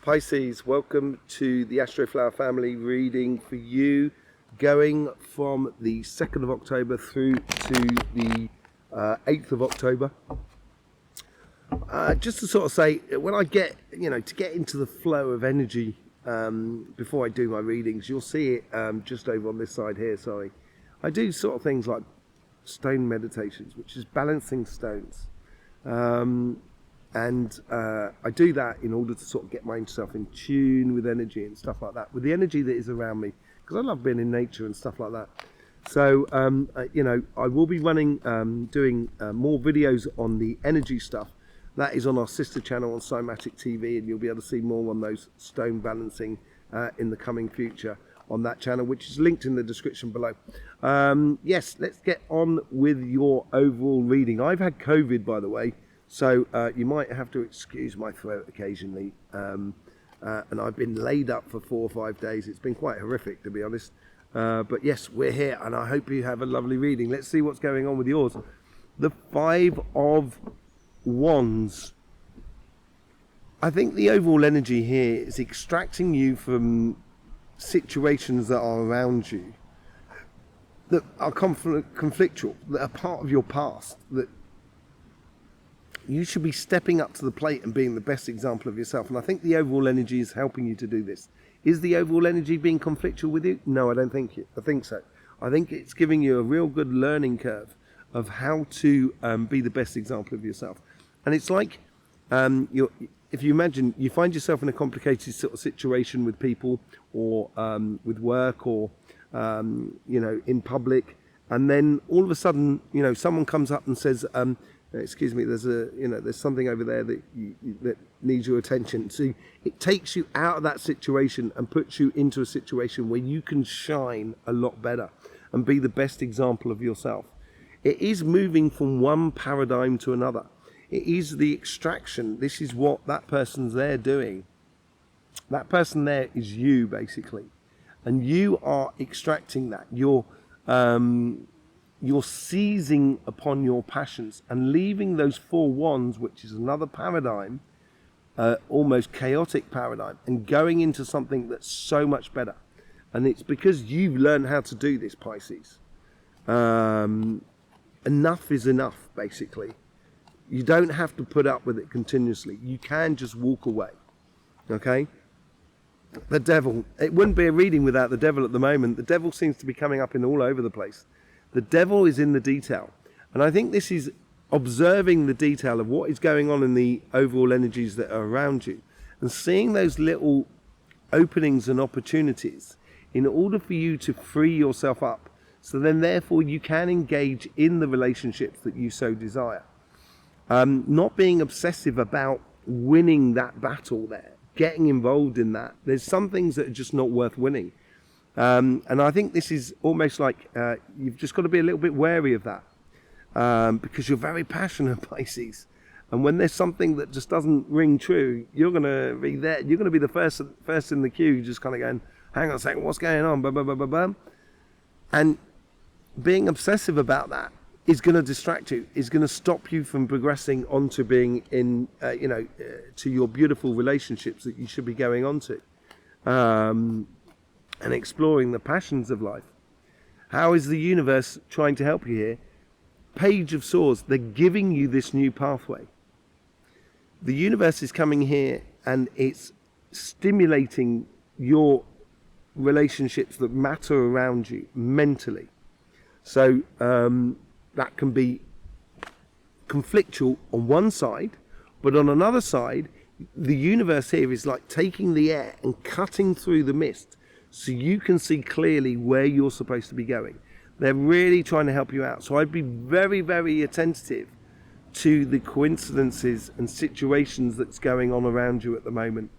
Pisces, welcome to the Astroflower family reading for you, going from the 2nd of October through to the 8th of October. Just to sort of say, when I get, to get into the flow of energy before I do my readings, you'll see it just over on this side here, sorry. I do sort of things like stone meditations, which is balancing stones. I do that in order to sort of get myself in tune with energy and stuff like that, with the energy that is around me, because I love being in nature and stuff like that. So, I will be running, doing more videos on the energy stuff. That is on our sister channel on Cymatic TV, and you'll be able to see more on those stone balancing in the coming future on that channel, which is linked in the description below. Yes, let's get on with your overall reading. I've had COVID, by the way. So you might have to excuse my throat occasionally, and I've been laid up for 4 or 5 days. It's been quite horrific, to be honest. But yes, we're here, and I hope you have a lovely reading. Let's see what's going on with yours. The 5 of Wands. I think the overall energy here is extracting you from situations that are around you that are conflictual, that are part of your past, that you should be stepping up to the plate and being the best example of yourself. And I think the overall energy is helping you to do this. Is the overall energy being conflictual with you? No, I don't think it. I think so. I think it's giving you a real good learning curve of how to be the best example of yourself. And it's like, if you imagine, you find yourself in a complicated sort of situation with people, or with work, or, in public. And then all of a sudden, someone comes up and says, excuse me, there's something over there that that needs your attention. So it takes you out of that situation and puts you into a situation where you can shine a lot better and be the best example of yourself. It is moving from one paradigm to another. It is the extraction. This is what that person's there doing. That person there is you, basically. And you are extracting that. You're seizing upon your passions and leaving those 4 wands, which is another paradigm, almost chaotic paradigm, and going into something that's so much better. And it's because you've learned how to do this, Pisces. Enough is enough, basically. You don't have to put up with it continuously. You can just walk away. Okay? The devil. It wouldn't be a reading without the devil at the moment. The devil seems to be coming up in all over the place. The devil is in the detail. And I think this is observing the detail of what is going on in the overall energies that are around you, and seeing those little openings and opportunities in order for you to free yourself up. So then therefore you can engage in the relationships that you so desire. Not being obsessive about winning that battle there, getting involved in that. There's some things that are just not worth winning. And I think this is almost like you've just got to be a little bit wary of that, because you're very passionate, Pisces. And when there's something that just doesn't ring true, you're going to be there. You're going to be the first in the queue, just kind of going, hang on a second, what's going on? Blah, blah, blah, blah, blah. And being obsessive about that is going to distract you, is going to stop you from progressing onto being in, to your beautiful relationships that you should be going on to. And exploring the passions of life. How is the universe trying to help you here? Page of Swords, they're giving you this new pathway. The universe is coming here and it's stimulating your relationships that matter around you mentally. So that can be conflictual on one side, but on another side, the universe here is like taking the air and cutting through the mist, so you can see clearly where you're supposed to be going. They're really trying to help you out. So I'd be very, very attentive to the coincidences and situations that's going on around you at the moment,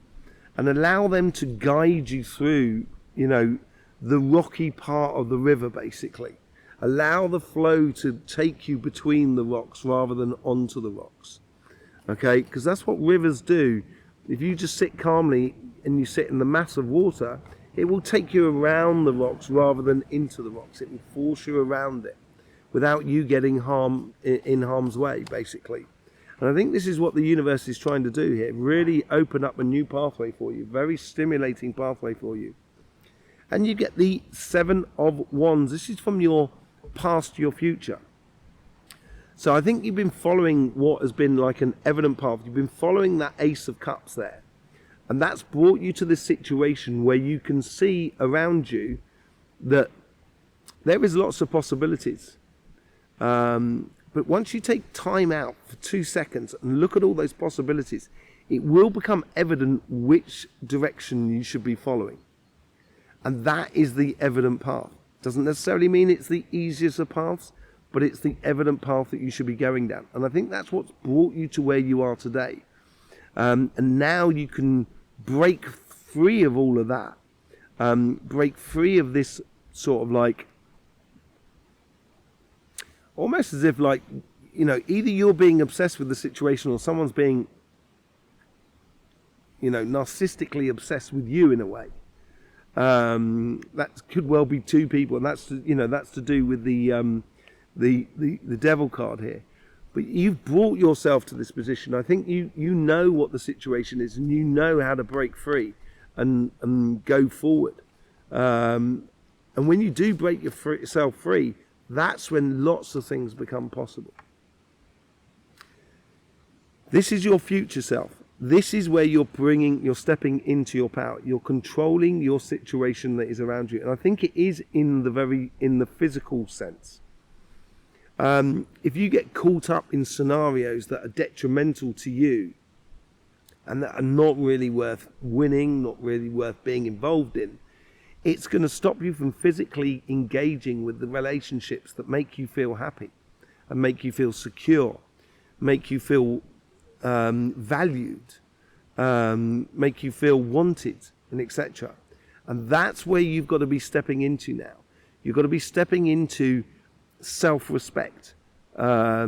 and allow them to guide you through, the rocky part of the river, basically. Allow the flow to take you between the rocks rather than onto the rocks. Okay? Because that's what rivers do. If you just sit calmly and you sit in the mass of water, it will take you around the rocks rather than into the rocks. It will force you around it without you getting in harm's way, basically. And I think this is what the universe is trying to do here. Really open up a new pathway for you. Very stimulating pathway for you. And you get the Seven of Wands. This is from your past to your future. So I think you've been following what has been like an evident path. You've been following that Ace of Cups there. And that's brought you to this situation where you can see around you that there is lots of possibilities. But once you take time out for 2 seconds and look at all those possibilities, it will become evident which direction you should be following. And that is the evident path. Doesn't necessarily mean it's the easiest of paths, but it's the evident path that you should be going down. And I think that's what's brought you to where you are today. And now you can break free of all of that. Break free of this sort of like, almost as if like, you know, either you're being obsessed with the situation or someone's being, you know, narcissistically obsessed with you in a way. That could well be two people, and that's to, you know, that's to do with the devil card here. But you've brought yourself to this position. I think you know what the situation is, and you know how to break free and go forward. And when you do break yourself free, that's when lots of things become possible. This is your future self. This is where you're stepping into your power. You're controlling your situation that is around you. And I think it is in the physical sense. If you get caught up in scenarios that are detrimental to you and that are not really worth winning, not really worth being involved in, it's going to stop you from physically engaging with the relationships that make you feel happy and make you feel secure, make you feel valued, make you feel wanted, and etc. And that's where you've got to be stepping into now. You've got to be stepping into self-respect. I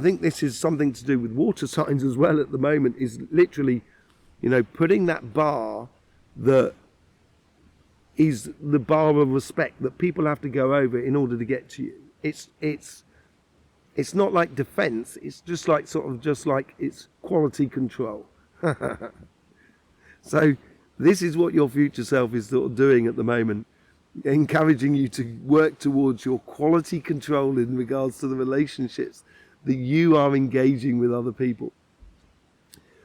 think this is something to do with water signs as well at the moment, is literally, you know, putting that bar that is the bar of respect that people have to go over in order to get to you. It's not like defense, it's just like it's quality control. So this is what your future self is sort of doing at the moment, encouraging you to work towards your quality control in regards to the relationships that you are engaging with other people.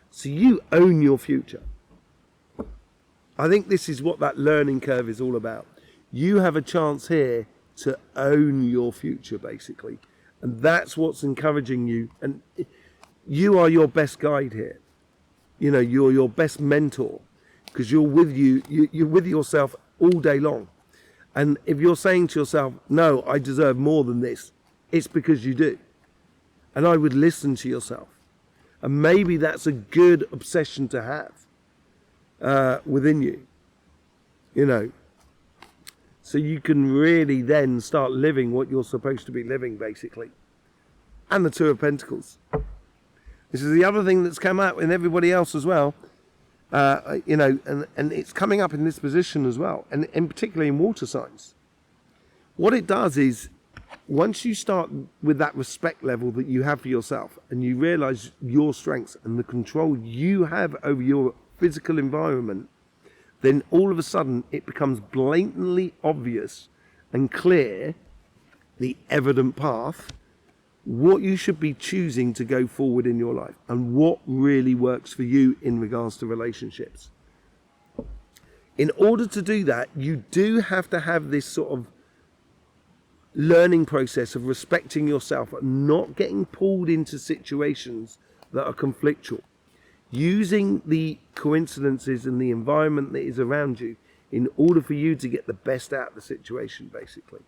So you own your future. I think this is what that learning curve is all about. You have a chance here to own your future, basically. And that's what's encouraging you. And you are your best guide here. You know, you're your best mentor, because you're with yourself all day long. And if you're saying to yourself, no, I deserve more than this, it's because you do. And I would listen to yourself. And maybe that's a good obsession to have within you, you know. So you can really then start living what you're supposed to be living, basically. And the Two of Pentacles. This is the other thing that's come out in everybody else as well. You know, and it's coming up in this position as well, and particularly in water signs. What it does is, once you start with that respect level that you have for yourself, and you realize your strengths and the control you have over your physical environment, then all of a sudden it becomes blatantly obvious and clear, the evident path, what you should be choosing to go forward in your life and what really works for you in regards to relationships. In order to do that, you do have to have this sort of learning process of respecting yourself and not getting pulled into situations that are conflictual. Using the coincidences and the environment that is around you in order for you to get the best out of the situation, basically.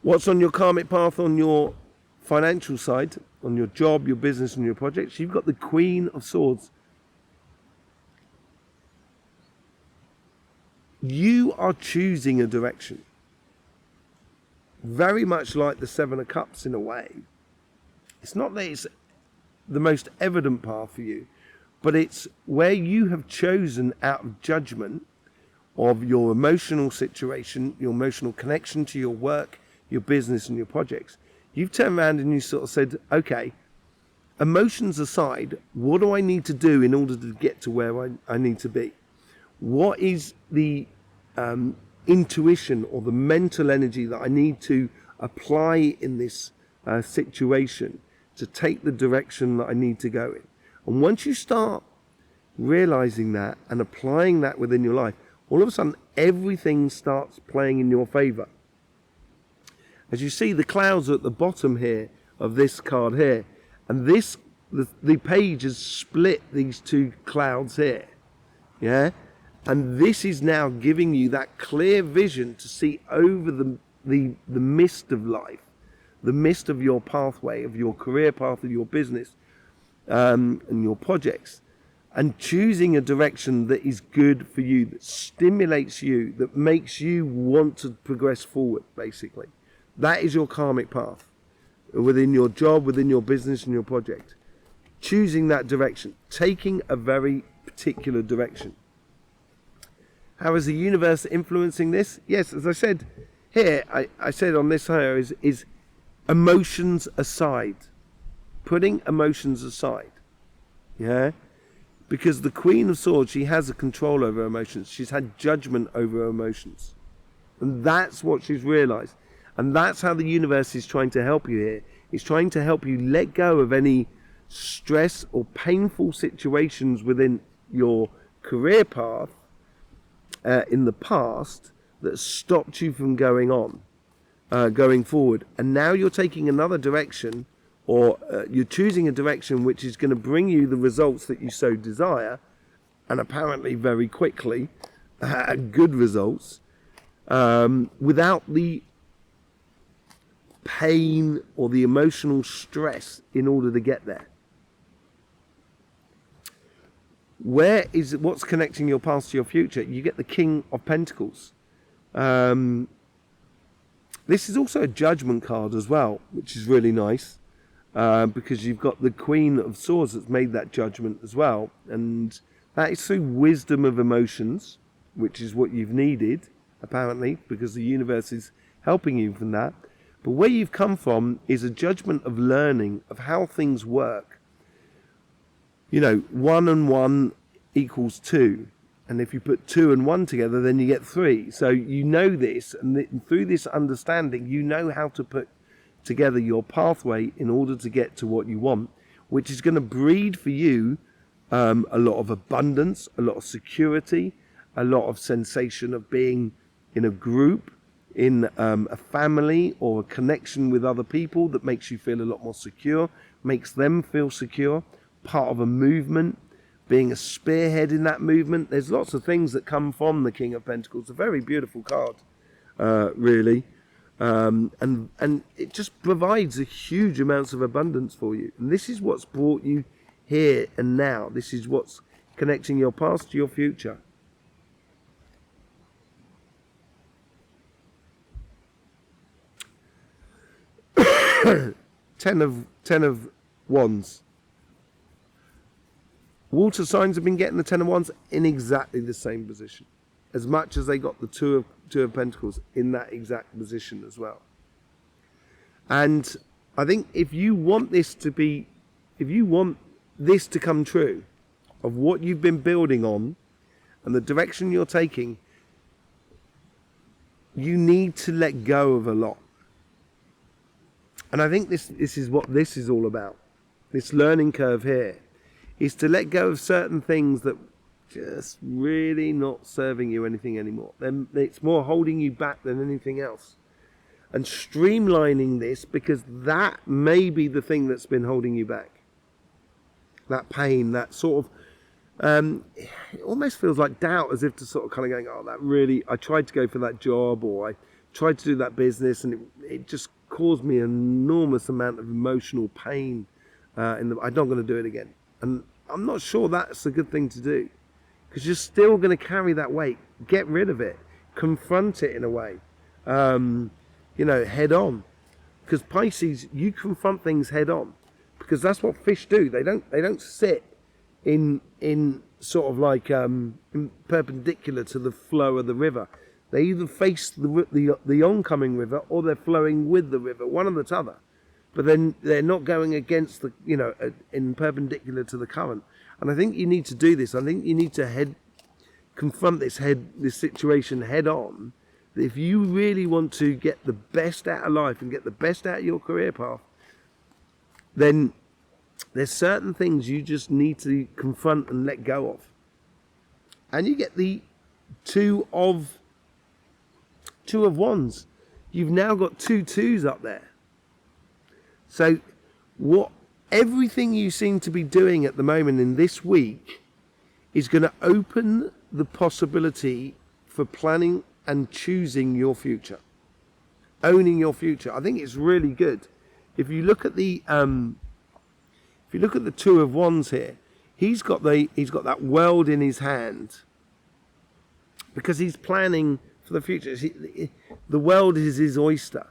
What's on your karmic path on your financial side, on your job, your business, and your projects? You've got the Queen of Swords. You are choosing a direction. Very much like the Seven of Cups in a way. It's not that it's the most evident path for you, but it's where you have chosen out of judgment of your emotional situation, your emotional connection to your work, your business and your projects. You've turned around and you sort of said, okay, emotions aside, what do I need to do in order to get to where I need to be? What is the intuition or the mental energy that I need to apply in this situation to take the direction that I need to go in? And once you start realizing that and applying that within your life, all of a sudden everything starts playing in your favor. As you see, the clouds are at the bottom here of this card here, and the page has split these two clouds here, yeah, and this is now giving you that clear vision to see over the mist of life, the mist of your pathway, of your career path, of your business, and your projects, and choosing a direction that is good for you, that stimulates you, that makes you want to progress forward, basically. That is your karmic path within your job, within your business and your project. Choosing that direction, taking a very particular direction. How is the universe influencing this? Yes, as I said here, I said on this here is emotions aside. Putting emotions aside. Yeah? Because the Queen of Swords, she has a control over emotions. She's had judgment over her emotions. And that's what she's realized. And that's how the universe is trying to help you here. It's trying to help you let go of any stress or painful situations within your career path in the past that stopped you from going forward. And now you're taking another direction, or you're choosing a direction which is going to bring you the results that you so desire, and apparently very quickly, good results, without the pain or the emotional stress in order to get there. What's connecting your past to your future? You get the King of Pentacles. This is also a judgment card as well, which is really nice, because you've got the Queen of Swords that's made that judgment as well, and that is through wisdom of emotions, which is what you've needed, apparently, because the universe is helping you from that. But where you've come from is a judgment of learning of how things work. You know, 1 and 1 equals 2. And if you put 2 and 1 together, then you get 3. So you know this, and through this understanding, you know how to put together your pathway in order to get to what you want, which is going to breed for you a lot of abundance, a lot of security, a lot of sensation of being in a group, in a family or a connection with other people that makes you feel a lot more secure, makes them feel secure, part of a movement, being a spearhead in that movement. There's lots of things that come from the King of Pentacles. A very beautiful card, really. And it just provides a huge amounts of abundance for you. And this is what's brought you here and now. This is what's connecting your past to your future. Ten of Wands. Water signs have been getting the Ten of Wands in exactly the same position, as much as they got the Two of Pentacles in that exact position as well. And I think if you want this to come true, of what you've been building on and the direction you're taking, you need to let go of a lot. And I think this is what this is all about. This learning curve here is to let go of certain things that just really not serving you anything anymore. Then it's more holding you back than anything else. And streamlining this, because that may be the thing that's been holding you back. That pain, that sort of, it almost feels like doubt, as if to sort of kind of going, oh, that really, I tried to go for that job, or I tried to do that business, and it just caused me an enormous amount of emotional pain. I'm not going to do it again. And I'm not sure that's a good thing to do, because you're still going to carry that weight. Get rid of it. Confront it in a way. Head on. Because Pisces, you confront things head on, because that's what fish do. They don't sit in sort of like perpendicular to the flow of the river. They either face the oncoming river, or they're flowing with the river, one or the other. but then they're not going against the, in perpendicular to the current. And I think you need to do this. I think you need to confront this situation head on. If you really want to get the best out of life and get the best out of your career path, then there's certain things you just need to confront and let go of. And you get the two of wands. You've now got 2 twos up there. So everything you seem to be doing at the moment in this week is going to open the possibility for planning and choosing your future, owning your future. I think it's really good. If you look at the 2 of wands here, he's got that world in his hand because he's planning for the future. The world is his oyster.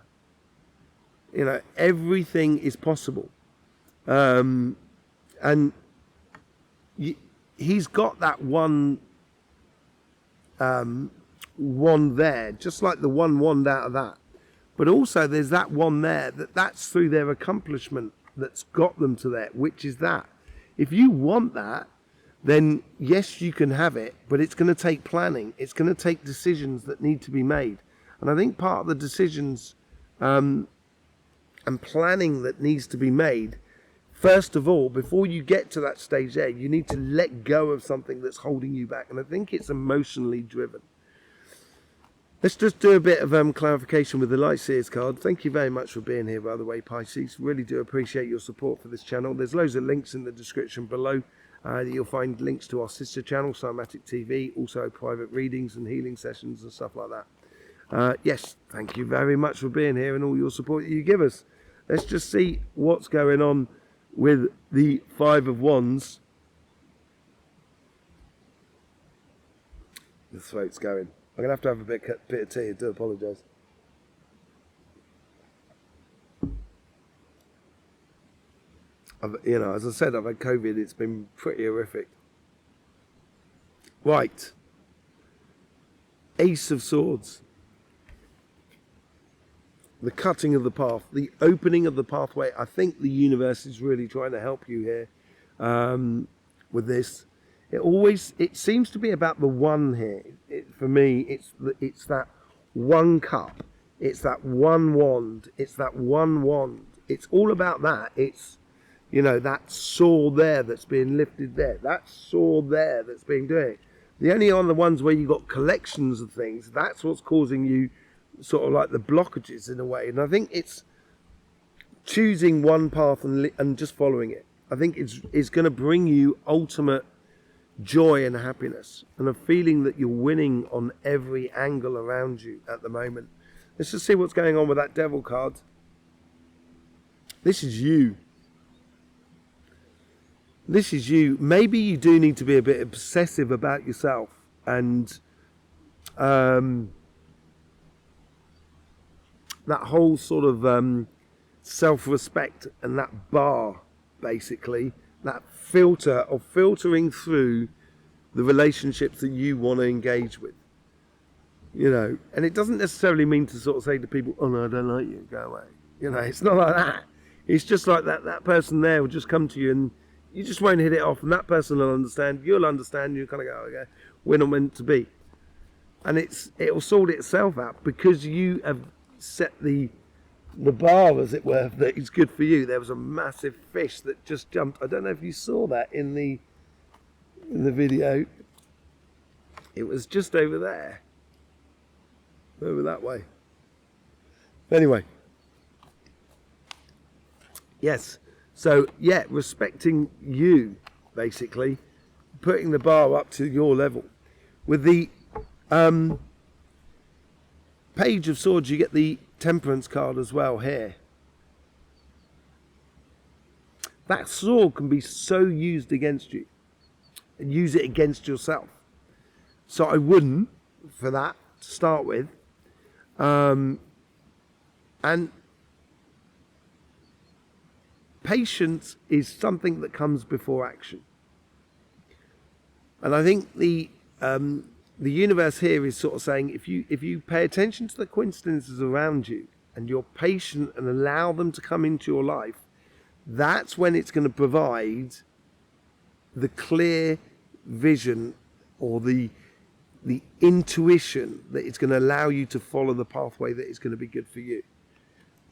Everything is possible, and he's got that one wand there, just like the one wand out of that. But also there's that one there that's through their accomplishment that's got them to there, which is that. If you want that, then yes, you can have it, but it's going to take planning. It's going to take decisions that need to be made. And I think part of the decisions and planning that needs to be made, first of all, before you get to that stage there, you need to let go of something that's holding you back. And I think it's emotionally driven. Let's just do a bit of clarification with the Light Seers card. Thank you very much for being here, by the way, Pisces. Really do appreciate your support for this channel. There's loads of links in the description below. You'll find links to our sister channel, Cymatic TV, also private readings and healing sessions and stuff like that. Yes, thank you very much for being here and all your support that you give us. Let's just see what's going on with the 5 of wands. The throat's going. I'm going to have a bit of tea. I do apologise. As I said, I've had COVID. It's been pretty horrific. Right. Ace of Swords. The cutting of the path. The opening of the pathway. I think the universe is really trying to help you here with this. It seems to be about the one here. For me, it's that one cup. It's that one wand. It's that one wand. It's all about that. It's, that sword there that's being lifted there. That sword there that's being doing. The only other ones where you've got collections of things, that's what's causing you sort of like the blockages in a way. And I think it's choosing one path and just following it. I think it's going to bring you ultimate joy and happiness and a feeling that you're winning on every angle around you at the moment. Let's just see what's going on with that Devil card. This is you. This is you. Maybe you do need to be a bit obsessive about yourself and that whole sort of self-respect and that bar, basically, that filter of filtering through the relationships that you want to engage with. And it doesn't necessarily mean to sort of say to people, oh no, I don't like you, go away. It's not like that. It's just like that person there will just come to you and you just won't hit it off, and that person will understand, you'll understand, you kind of go, okay, we're not meant to be. And it'll sort itself out because you have set the bar, as it were, that is good for you. There was a massive fish that just jumped. I don't know if you saw that in the video. It was just over there. Over that way. Anyway. Yes. So, yeah, respecting you, basically. Putting the bar up to your level. With the Page of Swords, you get the Temperance card as well here. That sword can be so used against you. And use it against yourself. So I wouldn't, for that, to start with. And patience is something that comes before action. And I think the universe here is sort of saying, if you pay attention to the coincidences around you and you're patient and allow them to come into your life, that's when it's going to provide the clear vision or the intuition that it's going to allow you to follow the pathway that is going to be good for you.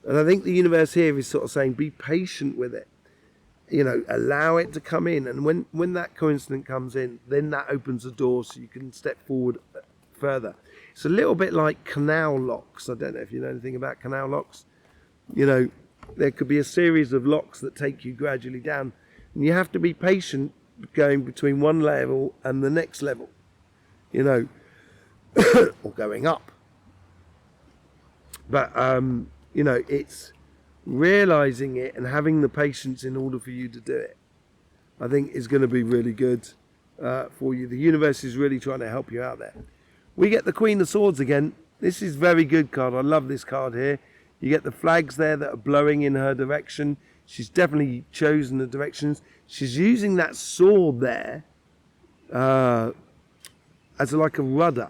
And I think the universe here is sort of saying, be patient with it. You know, allow it to come in. And when that coincidence comes in, then that opens the door so you can step forward further. It's a little bit like canal locks. I don't know if you know anything about canal locks. You know, there could be a series of locks that take you gradually down. And you have to be patient going between one level and the next level. You know, or going up. But, you know, it's realizing it and having the patience in order for you to do it, I think is going to be really good for you. The universe is really trying to help you out there. We get the Queen of Swords again. This is a very good card. I love this card here. You get the flags there that are blowing in her direction. She's definitely chosen the directions. She's using that sword there as like a rudder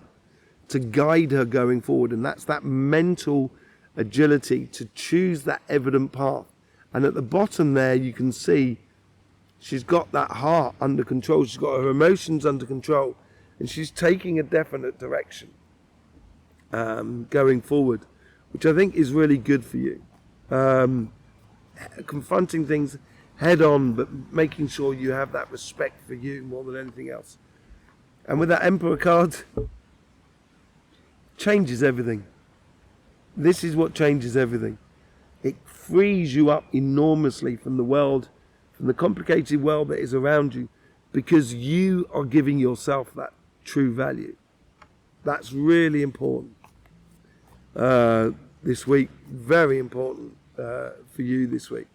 to guide her going forward. And that's that mental agility to choose that evident path. And at the bottom there, you can see she's got that heart under control. She's got her emotions under control. And she's taking a definite direction going forward, which I think is really good for you. Confronting things head on, but making sure you have that respect for you more than anything else. And with that Emperor card, changes everything. This is what changes everything. It frees you up enormously from the world, from the complicated world that is around you, because you are giving yourself that true value. That's really important this week. Very important for you this week.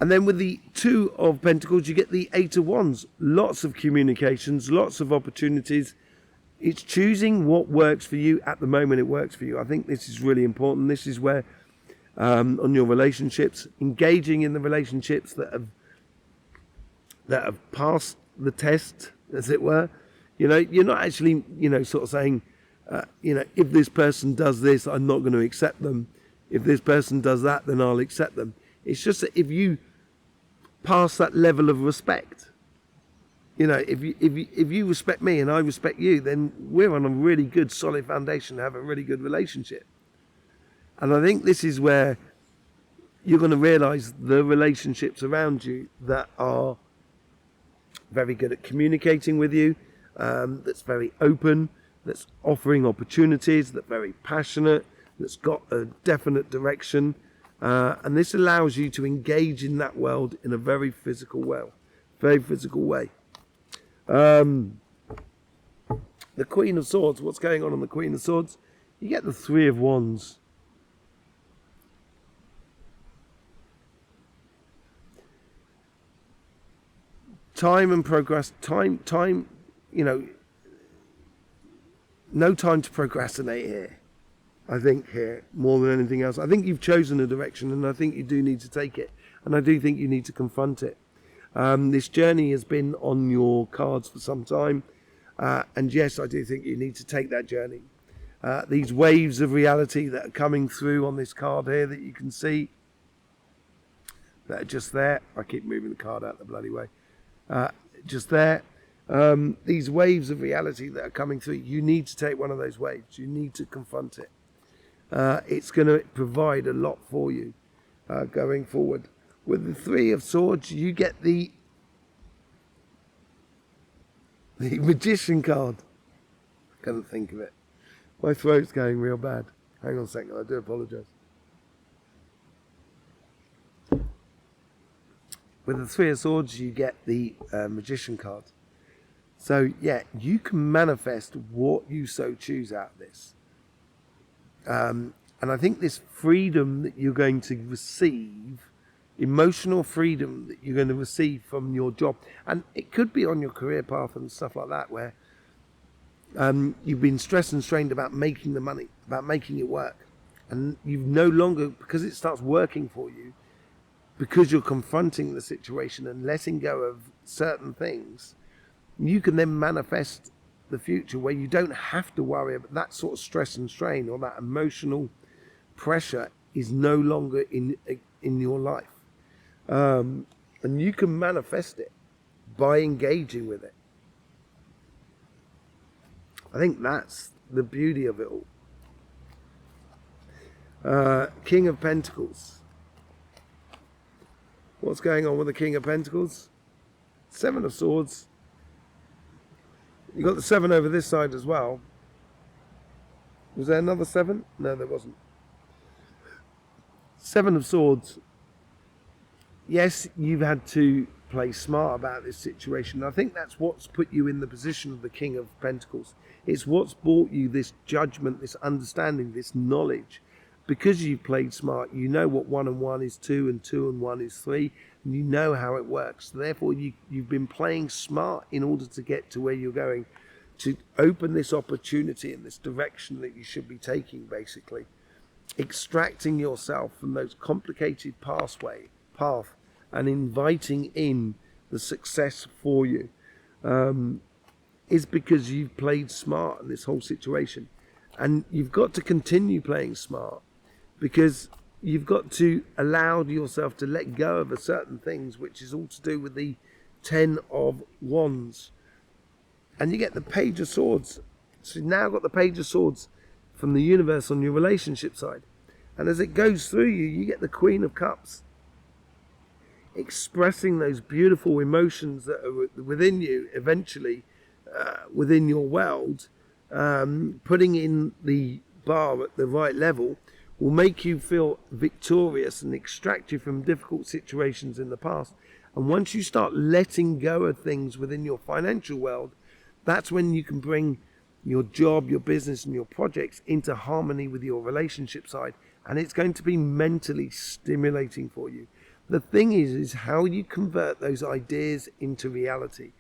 And then with the Two of Pentacles, you get the Eight of Wands. Lots of communications, lots of opportunities. It's choosing what works for you at the moment it works for you. I think this is really important. This is where, on your relationships, engaging in the relationships that have passed the test, as it were. You know, you're not actually, you know, sort of saying, you know, if this person does this, I'm not going to accept them. If this person does that, then I'll accept them. It's just that if you pass that level of respect, you know, if you respect me and I respect you, then we're on a really good, solid foundation to have a really good relationship. And I think this is where you're going to realize the relationships around you that are very good at communicating with you, that's very open, that's offering opportunities, that's very passionate, that's got a definite direction. And this allows you to engage in that world in a very physical way. The Queen of Swords, what's going on the Queen of Swords? You get the Three of Wands. Time and progress, time, you know, no time to procrastinate here. I think here, more than anything else. I think you've chosen a direction and I think you do need to take it. And I do think you need to confront it. This journey has been on your cards for some time. And yes, I do think you need to take that journey. These waves of reality that are coming through on this card here that you can see, that are just there. I keep moving the card out the bloody way. Just there. These waves of reality that are coming through, you need to take one of those waves. You need to confront it. It's going to provide a lot for you going forward. With the Three of Swords, you get the Magician card. I couldn't think of it. My throat's going real bad. Hang on a second, I do apologise. With the Three of Swords, you get the Magician card. So, yeah, you can manifest what you so choose out of this. And I think this freedom that you're going to receive, emotional freedom that you're going to receive from your job, and it could be on your career path and stuff like that, where you've been stressed and strained about making the money, about making it work. And you've no longer, because it starts working for you, because you're confronting the situation and letting go of certain things, you can then manifest the future where you don't have to worry about that sort of stress and strain or that emotional pressure is no longer in your life. And you can manifest it by engaging with it. I think that's the beauty of it all. King of Pentacles. What's going on with the King of Pentacles? Seven of Swords. You got the 7 over this side as well. Was there another 7? No, there wasn't. 7 of Swords. Yes, you've had to play smart about this situation. I think that's what's put you in the position of the King of Pentacles. It's what's brought you this judgment, this understanding, this knowledge. Because you've played smart, you know what 1 and 1 is 2 and 2 and 1 is 3, and you know how it works. Therefore, you've been playing smart in order to get to where you're going, to open this opportunity in this direction that you should be taking, basically. Extracting yourself from those complicated path and inviting in the success for you is because you've played smart in this whole situation. And you've got to continue playing smart, because you've got to allow yourself to let go of certain things, which is all to do with the 10 of Wands. And you get the Page of Swords. So you've now got the Page of Swords from the universe on your relationship side. And as it goes through you, you get the Queen of Cups, expressing those beautiful emotions that are within you, eventually within your world. Putting in the bar at the right level will make you feel victorious and extract you from difficult situations in the past. And once you start letting go of things within your financial world, that's when you can bring your job, your business and your projects into harmony with your relationship side. And it's going to be mentally stimulating for you. The thing is how you convert those ideas into reality.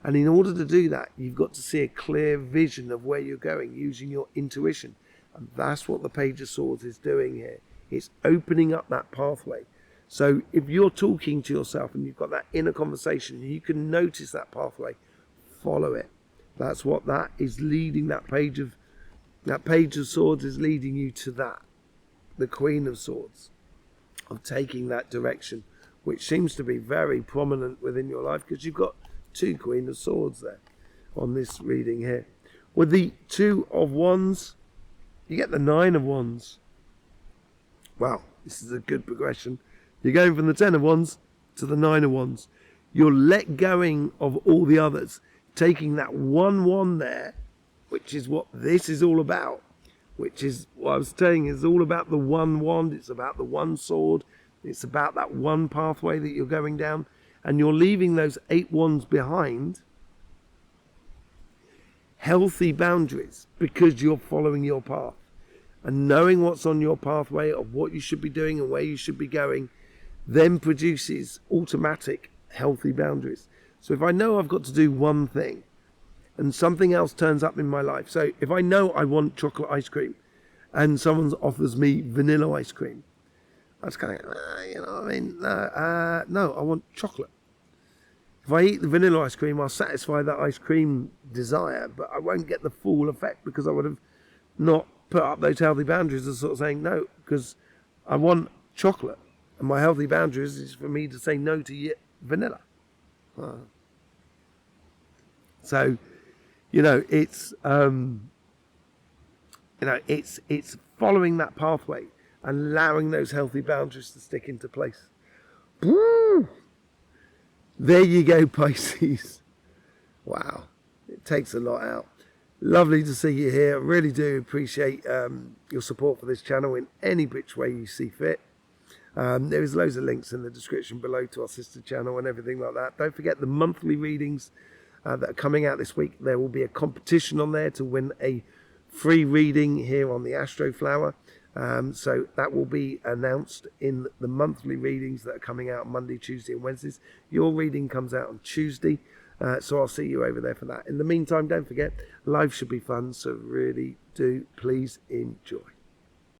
And in order to do that, you've got to see a clear vision of where you're going using your intuition. And that's what the Page of Swords is doing here. It's opening up that pathway. So if you're talking to yourself and you've got that inner conversation, you can notice that pathway, follow it. That's what that is leading. That Page of Swords is leading you to that. The Queen of Swords, of taking that direction, which seems to be very prominent within your life, because you've got 2 Queen of Swords there on this reading here. With the 2 of Wands, you get the 9 of Wands. Wow, this is a good progression. You're going from the 10 of Wands to the 9 of Wands. You're let going of all the others, taking that one wand there, which is what this is all about, which is what I was saying is all about the one wand. It's about the one sword. It's about that one pathway that you're going down. And you're leaving those 8 wands behind, healthy boundaries, because you're following your path. And knowing what's on your pathway of what you should be doing and where you should be going then produces automatic healthy boundaries. So if I know I've got to do one thing and something else turns up in my life, so if I know I want chocolate ice cream and someone offers me vanilla ice cream, I was kind of, no, I want chocolate. If I eat the vanilla ice cream, I'll satisfy that ice cream desire, but I won't get the full effect because I would have not put up those healthy boundaries of sort of saying no, because I want chocolate. And my healthy boundaries is for me to say no to vanilla. So, it's it's following that pathway and allowing those healthy boundaries to stick into place. Woo! There you go, Pisces. Wow, it takes a lot out. Lovely to see you here. I really do appreciate your support for this channel in any which way you see fit. There is loads of links in the description below to our sister channel and everything like that. Don't forget the monthly readings that are coming out this week. There will be a competition on there to win a free reading here on the Astro Flower. So that will be announced in the monthly readings that are coming out Monday, Tuesday and Wednesdays. Your reading comes out on Tuesday, so I'll see you over there for that. In the meantime, don't forget, life should be fun, so really do please enjoy.